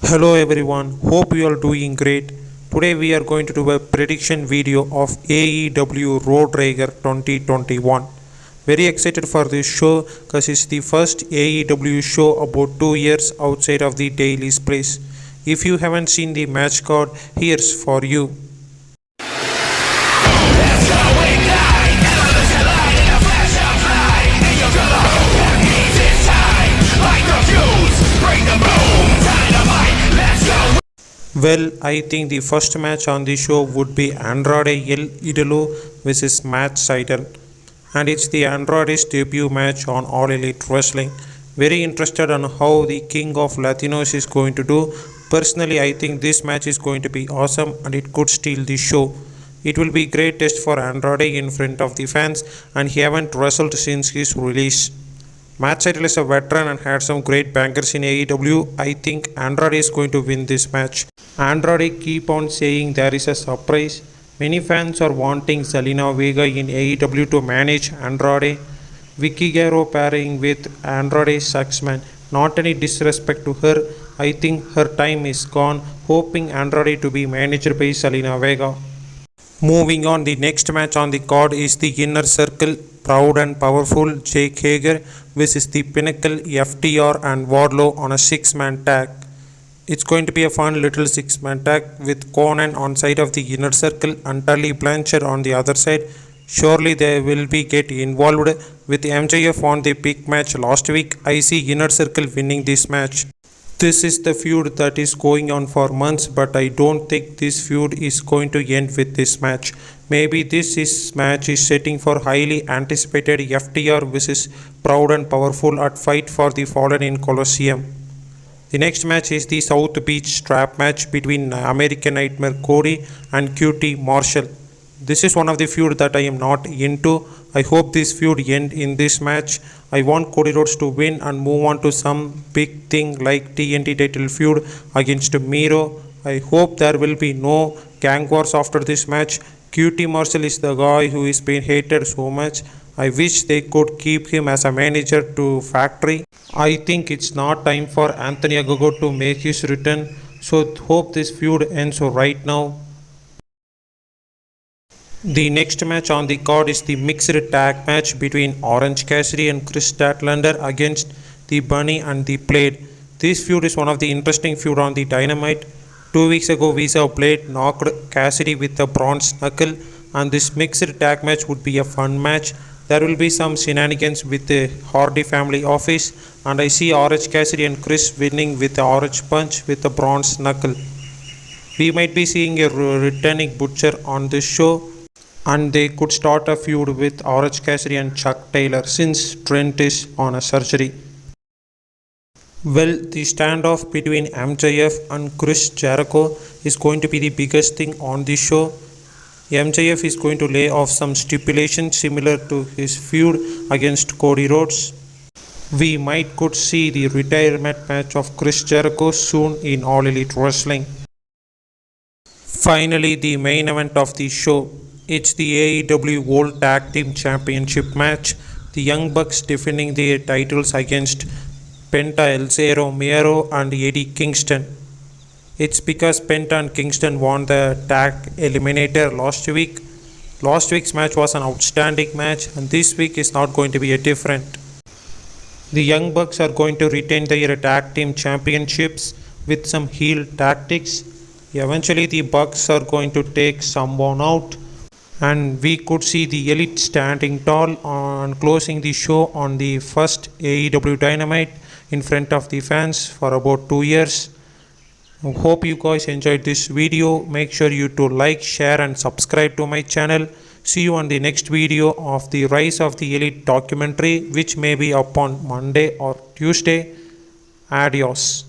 Hello everyone, hope you are doing great. Today we are going to do a prediction video of AEW Road Rager 2021. Very excited for this show because it's the first AEW show about 2 years outside of the Daily's place. If you haven't seen the match card, here's for you. Well, I think the first match on the show would be Andrade El Idolo versus Matt Sydal, and it's the Andrade's debut match on All Elite Wrestling. Very interested on how the King of Latinos is going to do. Personally, I think this match is going to be awesome and it could steal the show. It will be great test for Andrade in front of the fans, and he haven't wrestled since his release. Matt Sydal is a veteran and had some great bangers in AEW. I think Andrade is going to win this match. Andrade keep on saying there is a surprise. Many fans are wanting Zelina Vega in AEW to manage Andrade. Vicky Guerrero pairing with Andrade Saxman. Not any disrespect to her. I think her time is gone. Hoping Andrade to be managed by Zelina Vega. Moving on, the next match on the card is the Inner Circle, Proud and Powerful Jake Hager versus the Pinnacle, FTR and Wardlow on a 6-man tag. It's going to be a fun little 6-man tag with Conan on side of the Inner Circle and Tully Blanchard on the other side. Surely they will be get involved with MJF on the big match last week. I see Inner Circle winning this match. This is the feud that is going on for months, but I don't think this feud is going to end with this match. Maybe match is setting for highly anticipated FTR versus Proud and Powerful at Fight for the Fallen in Colosseum. The next match is the South Beach strap match between American Nightmare Cody and QT Marshall. This is one of the feud that I am not into. I hope this feud end in this match. I want Cody Rhodes to win and move on to some big thing like TNT title feud against Miro. I hope there will be no gang wars after this match. QT Marshall is the guy who is being hated so much. I wish they could keep him as a manager to Factory. I think it's not time for Anthony Ogogo to make his return. So hope this feud ends right now. The next match on the card is the mixed tag match between Orange Cassidy and Chris Statlander against the Bunny and the Blade. This feud is one of the interesting feud on the Dynamite. 2 weeks ago we saw Blade knocked Cassidy with a bronze knuckle, and this mixed tag match would be a fun match. There will be some shenanigans with the Hardy family office, and I see Orange Cassidy and Chris winning with the Orange Punch with a bronze knuckle. We might be seeing a returning Butcher on this show, and they could start a feud with Orange Cassidy and Chuck Taylor since Trent is on a surgery. Well, the standoff between MJF and Chris Jericho is going to be the biggest thing on this show. MJF is going to lay off some stipulations similar to his feud against Cody Rhodes. We could see the retirement match of Chris Jericho soon in All Elite Wrestling. Finally, the main event of the show. It's the AEW World Tag Team Championship match. The Young Bucks defending their titles against Penta El Zero Miedo and Eddie Kingston. It's because Penta and Kingston won the tag eliminator last week. Last week's match was an outstanding match, and this week is not going to be a different. The Young Bucks are going to retain their tag team championships with some heel tactics. Eventually the Bucks are going to take someone out, and we could see the Elite standing tall on closing the show on the first AEW Dynamite in front of the fans for about 2 years. I hope you guys enjoyed this video. Make sure you to like, share and subscribe to my channel. See you on the next video of the Rise of the Elite documentary, which may be up on Monday or Tuesday. Adios.